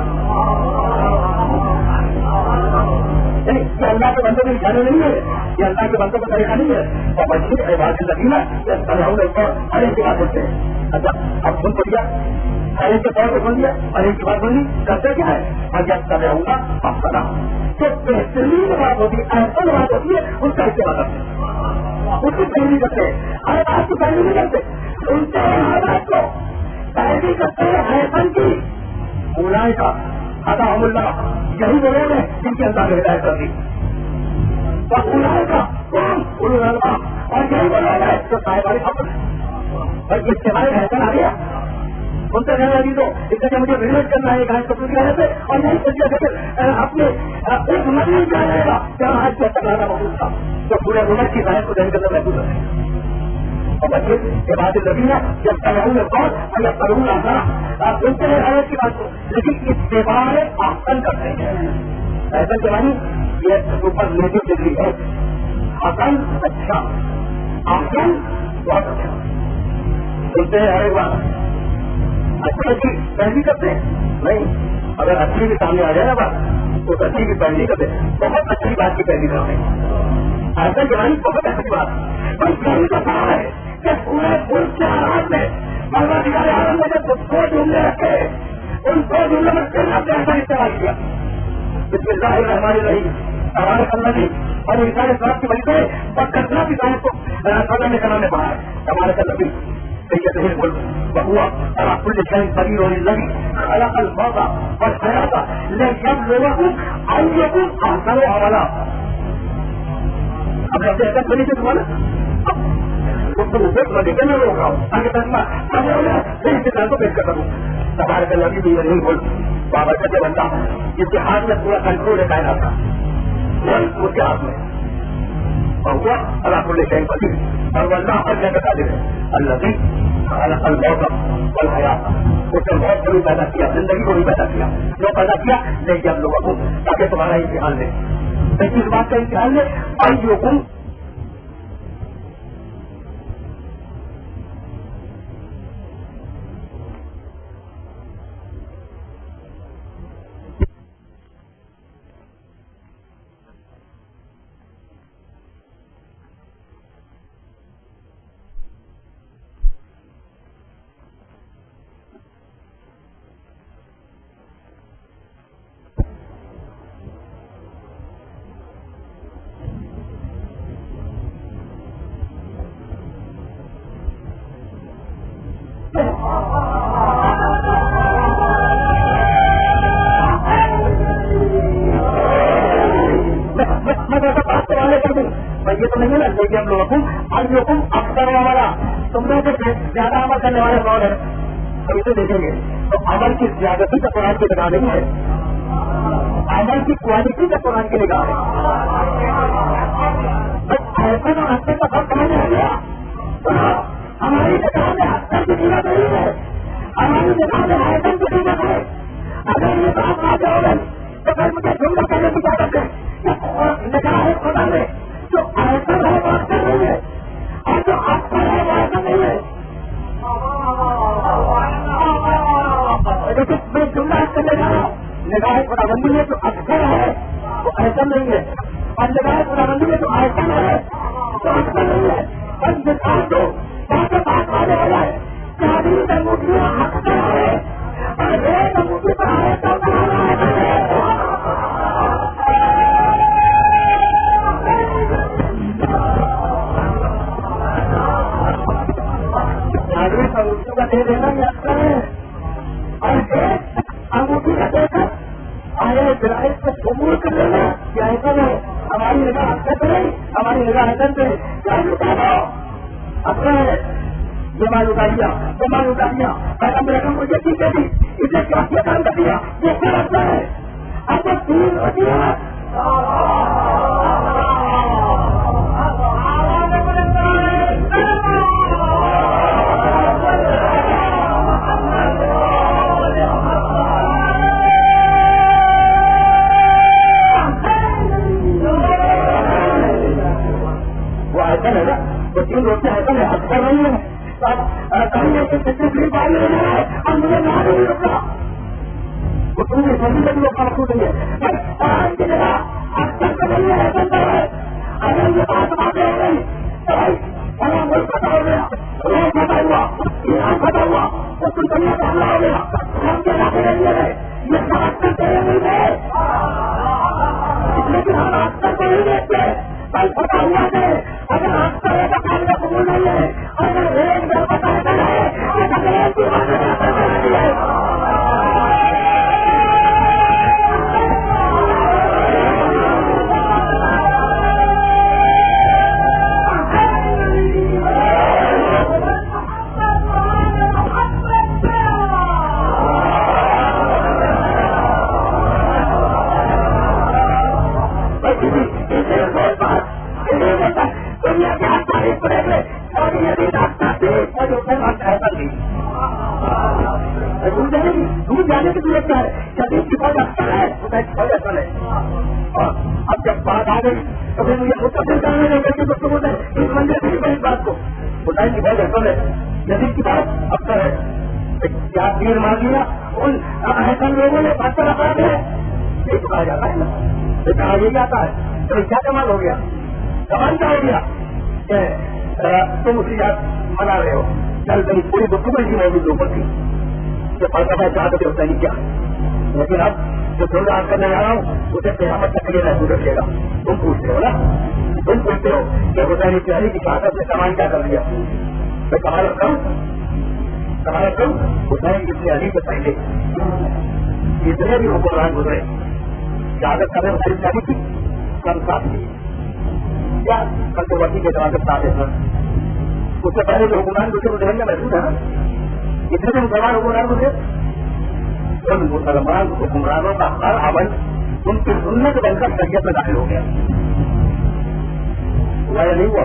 [SPEAKER 1] یعنی یہ اللہ کے بندوں کے نشانے نہیں ہے, یہ اللہ کے بندوں کا طریقہ نہیں ہے. اور بچے بات لگی نا ہر ایک کی بات سنتے ہیں. اچھا اب سن تو لیا, ہر ایک کے طور پہ سن لیا, ہر ایک کی بات سن لی, کرتے کیا ہے اور جب کرے ہوں گا اب کرا جو بہترین بات ہوتی ہے, احسن بات ہوتی ہے, اس کا استعمال کرتے ہیں. اس کی پیروی کرتے ہیں, ہر بات کی پیروی نہیں کرتے, سنتے ہیں ہر بات کو پیروی کرتے ہیں احسن کی. اولئک ھداھم اللہ, یہی وہ لوگ ہیں جن کی اللہ نے ہدایت کر دی. اولئک ھم اولو الالباب, اور یہی وہ لوگ ہیں جو صاحبان عقل ہیں. اور اس کے بارے میں احسن آ گیا سنتے رہنا بھی تو اس لیے مجھے محنت کرنا ہے گائے کپڑے کی وجہ سے, اور یہی سوچیے اپنے ایک عمر نہیں کیا جائے گا جہاں آج کا تقاضا موجود تھا تو پورے عمر کی ظاہر کو دہن کرنا محفوظ ہے. اور بچے کے بعد زمینہ جب تمام اور یا قانون آتا آپ سنتے ہیں حالت کی بات کو, لیکن اس کے بارے آسن کرتے ہیں. ایسا جوانی یہ سپر نیٹو ڈگری ہے. آسن اچھا, آسن بہت اچھا, سنتے ہیں ہر ایک بات. اچھی اچھی پہلی کرتے ہیں نہیں, اگر اچھی بھی سامنے آ جائے نا بات تو اچھی بھی پہلی کرتے, بہت اچھی بات کی پہلی کرتے ہیں. ایسا جوانی بہت اچھی بات, پر پہلی کا کہا ہے کہ پورے ملک کے حالات میں پروردگار عالم نے جب دو جملے رکھے, ان دو جملے میں کتنا پیسہ استعمال کیا. بسم اللہ الرحمن الرحیم, تبارک الذی, اور انسان اسلام کی وجہ سے اور کتنا بھی سائنس کو سزا میں کلام نے پڑھا ہے. تبارک الذی وهو على كل شيء قدير الذي خلق الموت والحياة ليبلوكم أيكم أحسن عملا. اب جب ایسا بنی سے تمہارا اس کو میں دیکھنے میں روک رہا ہوں تاکہ تجمہ میں انتظار کو پیش کر سکوں. تبارک الذی بھی نہیں بول بابا سے بنتا جس کے ہاتھ میں پورا کنٹرول ہے کائنات کا, اس کے ہاتھ میں. اور وہ اللہ کل شيء قدیر, اور وہ اللہ ہر جگہ قادر ہے. الذی خلق الموت والحیات، اس نے موت کو بھی پیدا کیا، زندگی کو بھی پیدا کیا، جو پیدا کیا لیکن ہم لوگوں کو تاکہ تمہارا امتحان لے، اس بات کا امتحان لے ایکم یہ تو نہیں ہے نا، لیکن ہم لوگوں کو اکثر والا تم لوگ زیادہ عمل کرنے والے کون ہے، ہم اسے دیکھیں گے تو عمل کی زیادتی کا قرآن کی نگاہ نہیں ہے، عمل کی کوالٹی کا قرآن کی نگاہ ہے۔ ایسا تو ہفتے کا فرق سمجھ نہیں گیا، ہماری نگاہ میں ہفتہ کی قیمت نہیں ہے، ہماری نگاہ میں آئٹم کی قیمت ہے۔ اگر یہ بات آ جاؤ گے تو پھر مجھے جملہ کرنے کی اجازت ہے کہ نگاہ ہے خدا میں جو ایسا ہے وہ اکثر نہیں ہے اور جو اکثر ہے وہ ایسا نہیں ہے۔ لیکن میں جملہ کرنے جا رہا ہوں، نگاہ خدا بندی میں جو اکثر ہے وہ ایسا نہیں ہے، اور نگاہ خدا بندی میں جو ایسا ہے وہ اکثر نہیں ہے۔ اور مثال دو باتیں بات والے ہو جائے، شادی انگوٹھیاں اکثر ہے اور ایک انگوٹھی پر آئے تو انگوٹھی کا دے دینا یہ اکثر ہے، اور انگوٹھی کا دے کر آئے جرائد کو قبول کر لینا یہ ایسا ہے۔ ہماری نگاہ اکثر سے نہیں، ہماری نگاہ ایسا سے اکثر ہے۔ یہ مال اٹھا دیا، وہ مال اٹھا دیا، پیغمبر اکرم کو یہ چیز دے دی، اسے کیا کام کر دیا، یہ سب اکثر ہے۔ اب وہ تین ہوتی ہے تین روٹیاں ایسا ہے اکثر نہیں ہے، کہیں ایسے کتنی بار لینا ہے اور مجھے نہ نہیں رکا وہ تم نے سبھی کبھی لوگ کا مقصود نہیں ہے، قرآن کی جگہ اکثر کا نہیں ہے ایسا ہے۔ اگر یہ بات باتیں ہو گئی تو بھائی ہمارا ملک ختم ہو گیا، روز ختم ہوا، ایران ختم ہوا، وہ کچھ دنیا کا حملہ ہو گیا، ہم کے علاقے نہیں لے یہ سب اکثر سے نہیں ہے، لیکن ہم اکثر کو نہیں دیکھتے کل پتا ہوا ہے۔ اگر آپ کا ایسا قابل قبول نہیں ہے، اگر ایک دل پتا ہے اگر ایک کی بات نہیں ہے دور جانے کی ضرورت کیا ہے، شدید کی فوج اکثر ہے، فوج اصل ہے۔ اور اب جب بات آ گئی تو پھر مجھے متصل کرنے لگے کہ دوستوں کو اس منزل سے بڑی بات کو خدائی کی فوج اصل ہے، شدید کی بات اکثر ہے۔ کیا تیر مار دیا ان احسن لوگوں نے بات کر رکھا ہے، یہ کہا جاتا ہے نا، یہ کہا یہ جاتا ہے تو کیا کمال ہو گیا، کمال کیا ہو گیا کہ تم اسی یاد منا رہے ہو، چل گئی پوری گفتگو کی موجود اوپر تھی جو فلسفہ چاہتے ہوتا نہیں کیا، لیکن اب جو تھوڑا آج کرنے جا رہا ہوں اسے قیامت تک کے لیے محدود رکھے گا۔ تم پوچھتے ہو نا، تم پوچھتے ہو کہ حسین پیاری کی شہادت نے سامان کیا کر دیا، میں کمال رکھتا ہوں، کمال رکھتا ہوں حسین کی پیاری سے پہلے جتنے بھی حکمران گزرے شہادت کرنے والی پیاری تھی کم ساتھ تھی کیا کنٹروورسی کے دوران ساتھ ہے سر، اس سے پہلے جو حکمران گزرے وہ ذہن میں محسوس ہے نا، کتنے بھی مسلمان حکمران گزرے ان مسلمان حکمرانوں کا ہر عمل ان کی سنت بن کر شریعت میں داخل ہو گیا، ہوا یا نہیں ہوا؟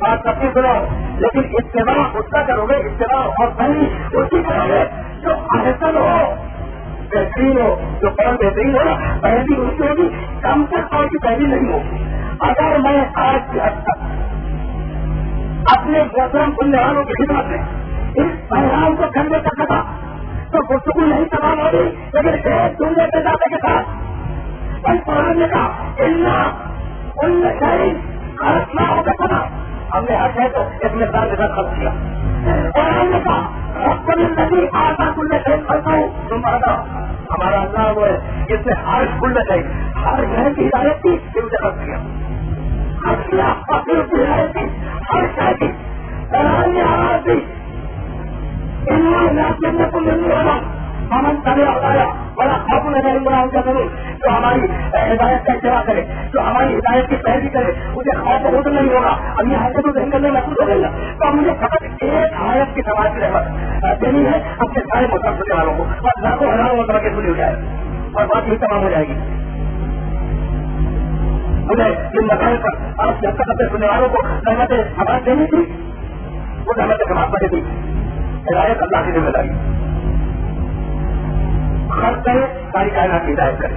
[SPEAKER 1] بات سب کی سنو، لیکن اتباع اس کا کرو گے، اتباع اور صحیح اسی کرو گے جو احسن ہو، بہترین ہو، جو قول بہترین ہو نا، پہلی اس کی ہوگی، کم تک اور کی پہلی نہیں ہوگی۔ اگر میں آج کی حد تک اپنے محترم سننے والوں کی خدمت میں اس پیغام کو کرنے تک تھا تو گفتگو نہیں تمام ہوگی، لیکن ایک جملے کے جاتے کے ساتھ قرآن نے کہا ان شہری نہ ہو کر سنا، ہم نے ہر شہر کو ایک مقدار کے ساتھ خرچ کیا۔ قرآن نے کہا نہیں آتا کل شہر کرتا ہوں تم آتا، ہمارا اللہ وہ ہے جس نے ہر کل شہر ہر گھر کی ہدایت کی اسے خرچ کیا، ہر خلاف فقیر کی ہدایت کی، ہر شہر کی قرآن نے آواز دی کو ملنے والا ہمن سبھی آیا بڑا خوف نظر عمران کا ضرور جو ہماری ہدایت کا اتباع کرے، جو ہماری ہدایت کی پیروی کرے، مجھے خوف بہت نہیں ہوگا، اب یہ حرکت ذہن کرنے محسوس ہو گئی ہے تو مجھے فقط ایک آیت کی سماج کی رحمت دینی ہے اپنے سارے مسلم سننے والوں کو، اور لاکھوں ہزاروں مرتبہ کے سنی ہو جائے اور بات یہی تمام ہو جائے گی۔ مجھے جن مسائل پر آپ جب تک اپنے سننے والوں کو رحمت آواز دینی تھی وہ رحمت سماج پر تھی، ہدایت اللہ کی ذمہ داری، خرچ کرے ساری کائنات کی ہدایت کرے،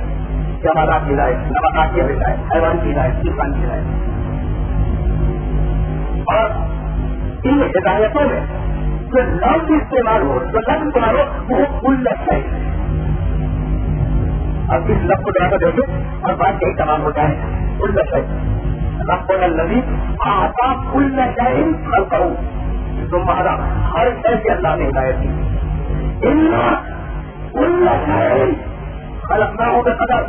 [SPEAKER 1] جماعت کی ہدایت، نباتات کی ہدایت، حیوان کی ہدایت، انسان کی ہدایت، اور ان ہدایتوں میں جو لفظ استعمال ہو، جو لفظ استعمال ہو وہ کل لفظ ہے۔ اب اس لفظ کو جا کر دیکھیں اور بات یہی تمام ہو جائے، کل لفظ ہے ربنا الذی اعطی کل شیء خلقہ، تمہارا ہر شے کی اللہ نے ہدایت دی، کل شیء خلقناہ بقدر،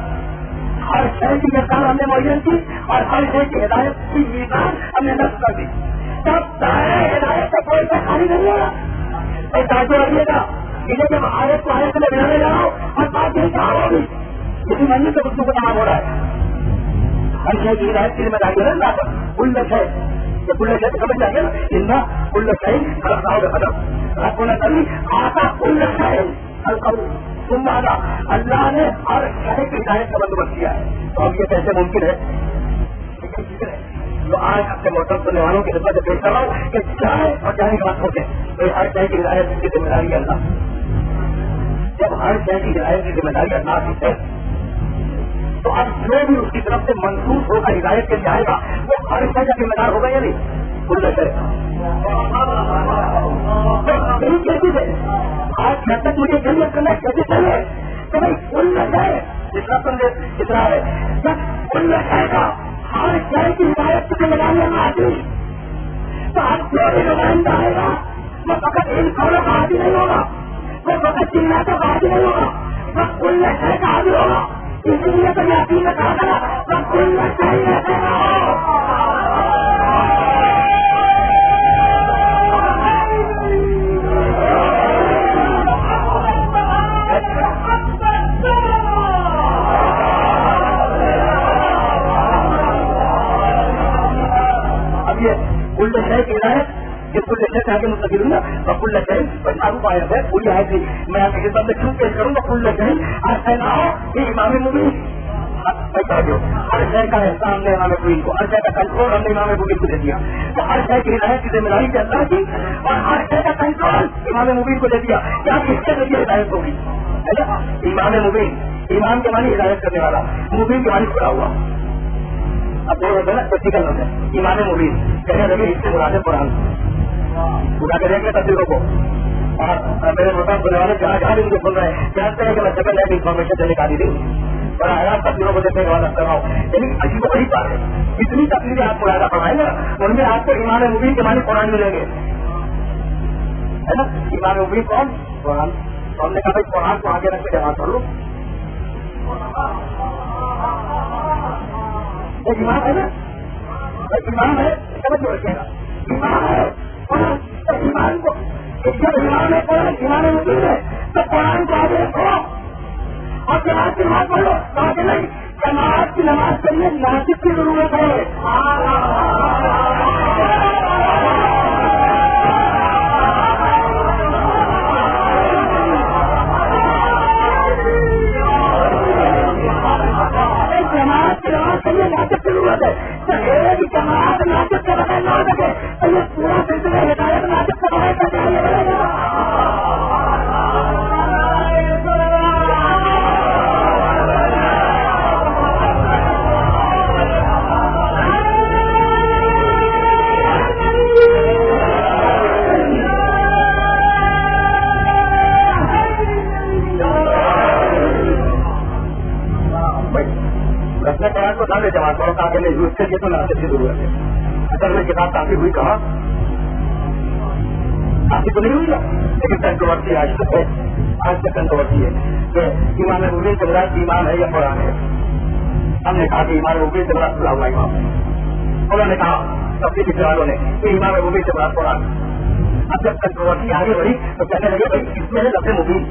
[SPEAKER 1] ہر شے کی مقدار ہم نے معین کی اور ہر شے کی ہدایت کی میزان ہم نے نصب کر دی، تب سارے ہدایت کا کوئی سے خالی نہیں ہوگا۔ اور توجہ رکھیے گا، انہیں جب آیت کو آیت میں بنانے جا رہا ہوں اور بات یہی کہا ہوگی اسی مہینے سے اس کو تمام ہو رہا ہے، ہر شے کی ہدایت کی ذمہ داری ہے نا، کل شے یہ کل شے سمجھ جائیے نا، اننا کل شیء خلقناہ بقدر، ربنا الذی اعطی کل شیء خلقہ، تمہارا اللہ نے ہر شے کی ہدایت کا بندوبست کیا ہے۔ تو اب یہ کیسے ممکن ہے جو آج اپنے موسم سننے والوں کی خدمت سے پیش کر رہا ہوں کہ چاہے اور چاہے کی بات ہوتے تو ہر شے کی ہدایت کی ذمہ داری ہے اللہ، جب ہر شے کی ہدایت کی ذمہ داری اللہ کی ہے تو اب جو بھی اس کی طرف سے منسوخ ہوگا ہدایت کے لیے آئے گا وہ ہر شے کا ذمہ دار ہوگا یا نہیں؟ کل شے کیسی ہے آج جب تک مجھے جنت کرنا کیسے چاہیے تو بھائی کل شے جتنا سندیش کتنا ہے جب کل شے کا ہر شے کی ہدایت کی ذمہ داری ہم آتی تو اب جو بھی نمائندہ آئے گا وہ فقط ان کھولوں کا حاضر نہیں ہوگا، وہ فقط جناتوں کا حاضر نہیں ہوگا، وہ کل شے کا حاضر ہوگا۔ اسی لیے تو یقین میں کہا تھا وہ کل شے ایسے نہ ہو۔ کل شے کی ہدایت جس کل شے سے آگے مستقل ہوں گا کل شے معروف آیت ہے پوری آیت تھی، میں آپ کی خدمت میں کیوں پیش کروں گا کل شے ایسا نہ ہو کہ امام مبین ہر شے کا احسان نے امام مبین کو، ہر شے کا کنٹرول ہم نے امام مبین کو دے دیا، تو ہر شے کی ہدایت کی ذمہ داری سے اللہ کی اور ہر شے کا کنٹرول امام مبین کو دے دیا، کیا کس کے ذریعے ہدایت ہوگی ہے نا؟ امام مبین، امام کے معنی ہدایت کرنے والا، مبین کے معنی کھڑا ہوا، اب دو ہوتے نا پریکٹیکل ہوتے ہیں، ایمان مبین کہنے لگے اس سے مراد قرآن اٹھا کے دیکھ لیں تصویروں کو، اور میرے مطلب بولنے والے جہاں جہاں بھی مجھے سن رہے ہیں جانتے ہیں کہ میں سیکنڈ ہینڈ انفارمیشن سے نکالی دی بڑا حیران تصویروں کو دیکھنے کا مدد کر رہا ہوں، لیکن عجیب وہی بات ہے اتنی تصویریں آپ مراحلہ فرمائیں گے ان میں آپ کو ایمان مبین کے معنی قرآن ملیں گے ہے نا؟ ایمان مبین کون؟ قرآن۔ تو ہم نے کہا بھائی قرآن کو آگے رکھ کے جمع کر لو، ایمان ہے نا، ایمان ہے سمجھ رکھے گا، ایمان ہے ایمان کو جب ایمان ہے قرآن ایمان مبین ہے تو قرآن کو آگے رکھو اور جماعت کی نماز پڑھ لو، آگے نہیں جماعت کی نماز کے لیے ناسک کی ضرورت ہے۔ جماعت کی نماز کے لیے ناسک کی ضرورت ہے، تو ایک جماعت ناسک کے بغیر نہ سکے تو یہ پورا سلسلہ ہدایت ناطق کرائے گا چاہیے بڑھے گا. رسم قرآن کو سامنے جماعت کرو تاکہ میں یوز کے لیے تو ناصر کی ضرورت ہے. اصل میں کتاب کافی ہوئی کہاں کافی تو نہیں ہوئی نا, لیکن کنٹروورسی آج تک ہے. آج تک کنٹروورسی ہے کہ امام مبین سے مراد ایمان ہے یا قرآن ہے. ہم نے کہا کہ امام مبین سے مراد کھلا ہوا امام. انہوں نے کہا تفصیلی سوالوں نے کہ امام مبین سے مراد قرآن. اب جب کنٹروورسی آگے بڑھی تو کہنے لگے بھائی اس میں ہے لفظ مبین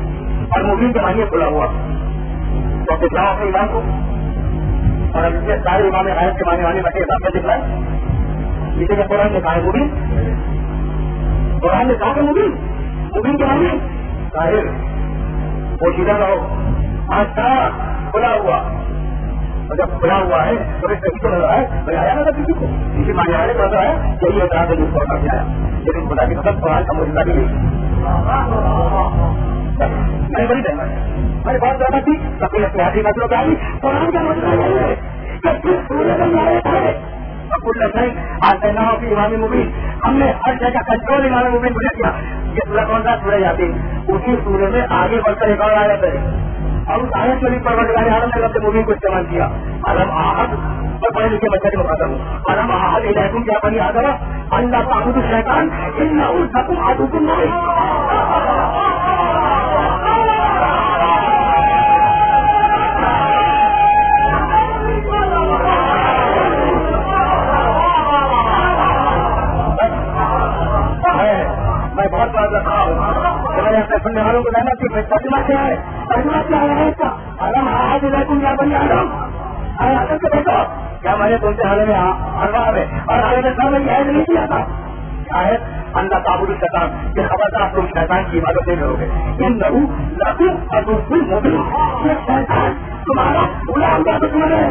[SPEAKER 1] اور مبین کے معنی کھلا ہوا, تو دکھلاؤ اپنے ایمان کو. اور اب اس کے سارے امام غیب کے معنی والے بچے حساب سے دکھ رہا ہے. جسے کہ قرآن نے کہا ہے مبین, قرآن نے کہا کہ مبین کے معنی ظاہر پوشیدہ رہو. آج سارا کھلا ہوا, اور جب کھلا ہوا ہے تو اس طریقے سے نظر آئے میں آیا نہ کسی کو کسی معنی والے کو نظر آیا یہی ہوتا ہے جس کو سمجھ آیا. لیکن خدا کی قسم قرآن کا موجودہ بھی نہیں. میں بڑی دہمت ہے, میں بہت زیادہ تھی سب احتیاطی مسئلوں کا بھی قرآن کا مسئلہ یہی ہے کہ کس سورج میں آئے ہے کچھ نہیں. آج نہ ہو کہ امام مبین ہم نے ہر جگہ کنٹرول امام مبین بجے کیا. یہ سورہ کون سا سورہ یاسین, اسی سورے میں آگے بڑھ کر ایک اور آیت ہے اور اس آیت میں بھی پروردگار عالم نے لفظ مبین کو استعمال کیا. علم آہد اور پڑھے لکھے بچے کے مخاطب ہوں. علم آہد الیکم یا بنی آدم اللہ تعبدوا الشیطان انہ لکم عدو مبین. میں بہت بات رکھا ہوں میں اپنے سننے والوں کو کہنا کہ ترجمہ کیا ہے, ترجمہ کیا ہے اس کا. علم آج لیکن یا بنی آدم آدم کو دیکھو کیا میں نے تم سے حال میں انوار ہے اور حال میں سر میں یہ عہد نہیں کیا تھا. شاید اللہ تعبد الشیطان کہ خبردار تم شیطان کی عبادت نہیں کرو گے. انہ لکم عدو مبین, یہ شیطان تمہارا غلام کا دشمن ہے.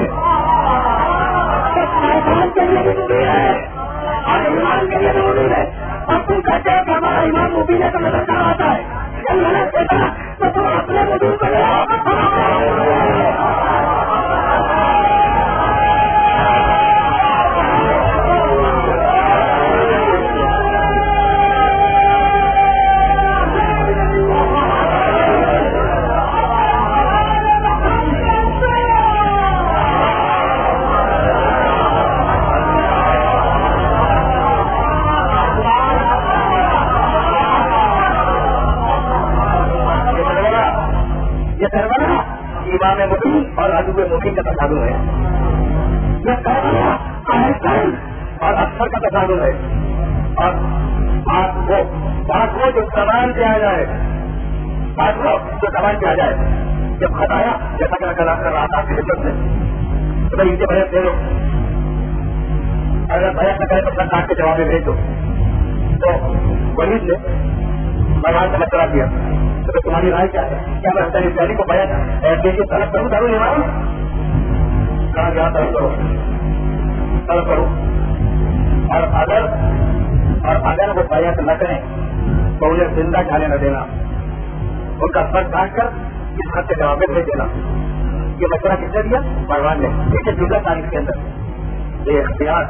[SPEAKER 1] شیطان کے لیے بھی مبین ہے اور ایمان کے لیے بھی مبین ہے. اب تم کہتے ہیں کہ ہمارا ایمان مبین ہے تو نظر کہاں آتا ہے جب میں نے دیکھا تو تم اپنے مبین کو لے آؤ. امام مبین اور عدو مبین کا تصادم ہے. یہ کربلا آہستان اور اکثر کا تصادم ہے. اور بات وہ جو زبان پہ آ جائے, بات وہ جو زبان پہ آ جائے. جب خط آیا جیسا کہ میں کر رہا تھا کہ حجت میں تو بھائی ان سے بحث دے دو, اگر بحث نہ کرے تو اپنا کاٹ کے جواب میں بھیج دو. تو ولید نے بھگوان کا مشورہ دیا تو تمہاری رائے کیا ہے, کیا میں حسین اسرائیلی کو بیان دیکھیے طلب کروں دارو ایمان کہاں جہاں طلب کرو اور اگر وہ بیعت نہ کریں تو انہیں زندہ جانے نہ دینا, ان کا سر کاٹ کر اس خط کے جواب میں بھیج دینا. یہ مشورہ کس نے دیا؟ بھگوان نے. دیکھیے جملہ تاریخ کے اندر یہ اختیار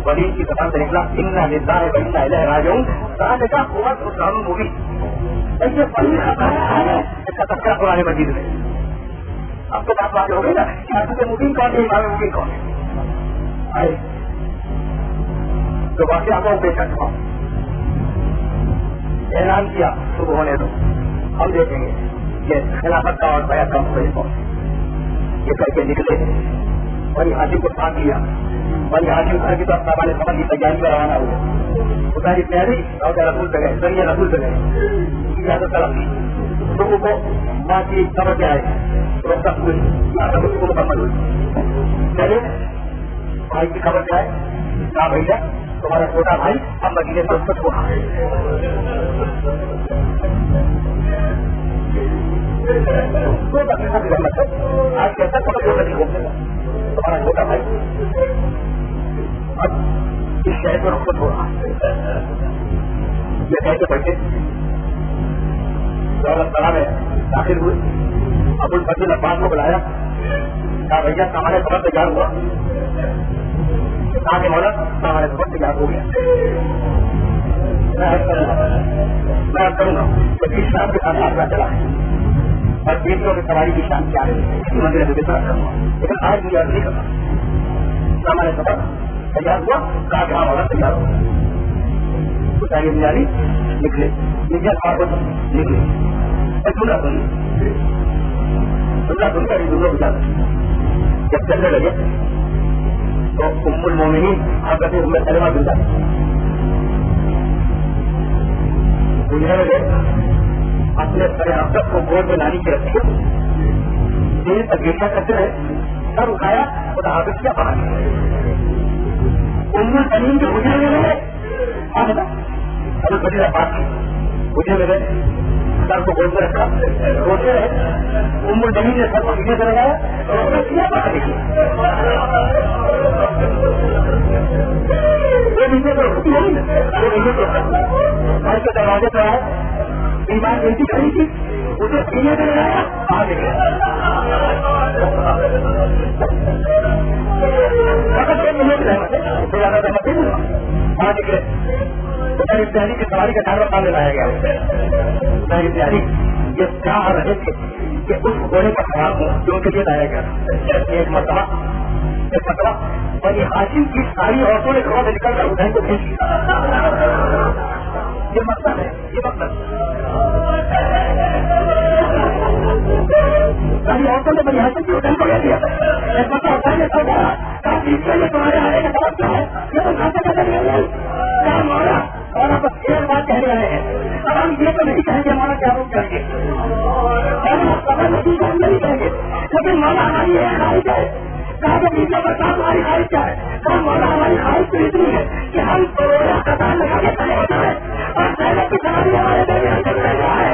[SPEAKER 1] ولید کی زبان سے نکلا انا للہ و انا الیہ راجعون. کہا دیکھا قوت اسلام مبین یہ پڑھنے کا ہے اس کا تذکرہ قرآن مجید میں. اب تو بات ہو گئی نا کہ عدو مبین کون ہے, امام مبین کون ہے. آئے تو واقعہ کو پیش کرتا ہوں. اعلان کیا صبح ہونے دو, ہم دیکھیں گے یہ خلافت کا اور بیعت کا مقصد کون ہے. یہ کر کے نکلے بڑی حاجی کو ساتھ لیا. بڑی حاجی گھر کی طرف سامان سمجھ کی تیاری میں روانہ ہوئے. خدا کی تیاری اور رسول سے گئے, ذریعہ رسول سے گئے اجازت طلب کی. لوگوں کو ماں کی خبر کیا ہے رخصت ہوئی یا سب کو مکمل ہوئی. چلے بھائی کی خبر کیا ہے, کہا بھیا تمہارا چھوٹا بھائی ہم مدینے پر رخصت ہوا. آج کیسا خبر ہو سکتی ہو تمہارا چھوٹا بھائی اس شہر کو رخ ہو رہا یہ کہتے بیٹھے دولت تعالیٰ میں داخل ہوئے. ابو الفضل عباس کو بلایا, کہا بھیا ہمارے سفر تیار ہوا. کہا کہ مولا ہمارے سفر تیار ہو گیا. میں کروں گا کہ شام کے ساتھ آگرہ چلا ہے اور بیٹیوں کی سواری کی شان کیا ہے منزل میں کروں گا, لیکن آج مجھے نہیں کرنا. ہمارے سفر تیار ہوا, کہا کہ ہاں مولا تیار ہوا. نکلے نکلے دنیا کا دنیا بچا. جب چلنے لگے تو ام المومنین حضرت ام سلمہ بنت دنیا میں اپنے سر عقد کو گود میں لانے کی رکھی دیر تک گرتا کرتے رہے. سر اٹھایا خدا حافظ کیا باہر ام السلیم کے گزرے میں رہے. ابھی بڑی بات مجھے میرے سر کو گود میں رکھا, روتے رہے. ام الجمیل نے سر کو نیچے سے لگایا اور کیا باہر نکلی. وہ نیچے تو روتی نہیں, وہ نیچے تو گھر کے دروازے پہ آئے, بیمار بنتی کھڑی تھی, اسے سینے سے لگایا باہر نکلے. باہر نکلے ابتدائی کی سواری کا ڈھانچہ سامنے لایا گیا. ابتدائی یہ چاہ رہے تھے کہ اس گھوڑے کا سوار ہو جو ان کے لیے لایا گیا. ایک مرتبہ اور یہ ہاشم کی ساری عورتوں نے گھروں سے نکل کر ادھر کو بھیج دیا. یہ مقصد ہے, یہ مقصد ساری عورتوں نے بڑی ہاشم کی ادھر کو لے دیا. ایک مرتبہ ہوتا ہے تمہارے آنے کا سبب کیا ہے, یہ تو کھاتے کھاتے نہیں کیا مانا. اور آپ ایک بات کہہ رہے ہیں, اب ہم یہ تو نہیں کہیں گے ہمارا کیا روک کریں گے, نہیں کہیں گے, لیکن مانا ہماری ایک خواہش ہے. کہا کہ نیچے پر ہماری خواہش کیا ہے, کہا مولا ہماری خواہش تو اتنی ہے کہ ہم کروڑوں قطار لگا کے کھڑے ہوتا ہے اور پہلے کی سواری ہمارے درمیان چل رہا ہے.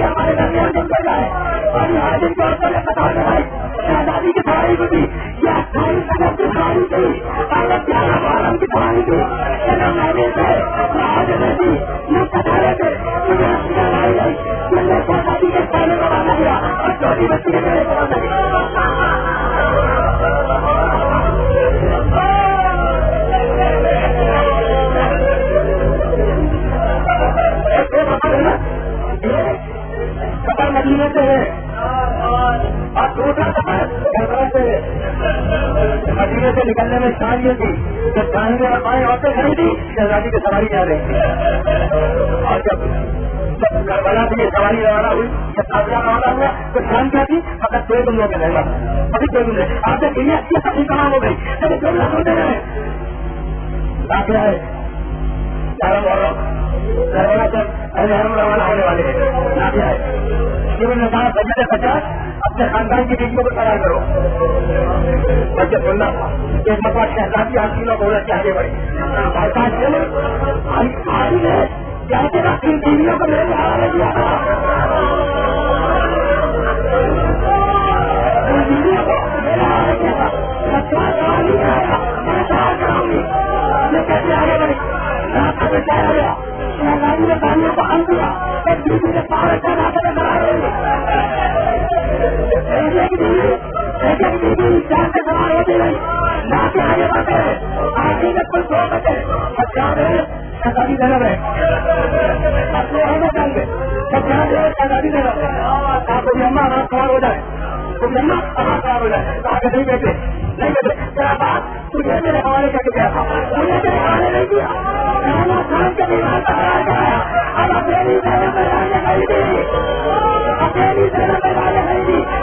[SPEAKER 1] ہمارے درمیان جب چل رہا ہے اور یہاں جن کو قطار لگائی شہزادی کی سواری کو دی, یا 28 اگست کی سواری تھی, اور 11 محرم کی سواری تھی. مہینے سے آج رہتی نہ قطارے تھے, مجھے لگائی گئی. میں نے شہزادی کے پہلے کو باندھا گیا اور چھوٹی بچی کے پہلے کو باندھا گیا. سفر مدینے سے ہے اور دوسرا سفر سے. مدینے سے نکلنے میں شان یہ تھی کہ دائیں اور بائیں عورتیں کھڑی تھی, شہزادی کی سواری جا رہی تھی. اور جب کربلا سے یہ سواری روانہ ہوئی, جب قافلہ روانہ ہوا تو شان کیا تھی, فقط 2 دن کے رہے گا. ابھی 2 دن رہے آپ نے کہی اچھی سبزی تمام ہو گئی, لیکن 2 دن ہوتے رہے. داخلہ ہے کربلا سے روانہ ہونے والے ہیں. داخلہ ہے نے کہا بجٹ 50 اپنے خاندان کی بیٹیوں کو تیار کرو. بچے سننا ایک مرتبہ شہزادی حاصلوں کو چاہیے بڑی کہتے نا ان بیویوں کو میرے حوالے دیا تھا. ان بیویوں کو میرے حوالے دیا تھا. میں سوال کراؤں گی, میں کیسے آگے بڑھی شہزادی نے پانیوں کو حل دیا. ایک بیوی نے پہاڑ سے ناطے میں بنا رہے ہیں. ایک بیوی چار سے سوار ہوتی رہی, ناطے آگے بڑھتے ہیں. آگے میں کل 2 بچے اچھا رہے شہزادی دینا رہے اپنے ہونا چاہیے. سب جہاں جو شہزادی دینا رہے آپ کو بھی اماں آواز سوار ہو جائے, تم اماں آواز سوار ہو جائے. آگے نہیں بیٹھے نہیں بیٹھے. تیرا بات تجھے میرے حوالے کر کے گیا تھا, مجھے میرے حوالے نہیں کیا. خان کے بیمار کا قرار کرایا. اب اپنی سینا میں لانے خریدی, اپنی سینا میں لانے خریدی.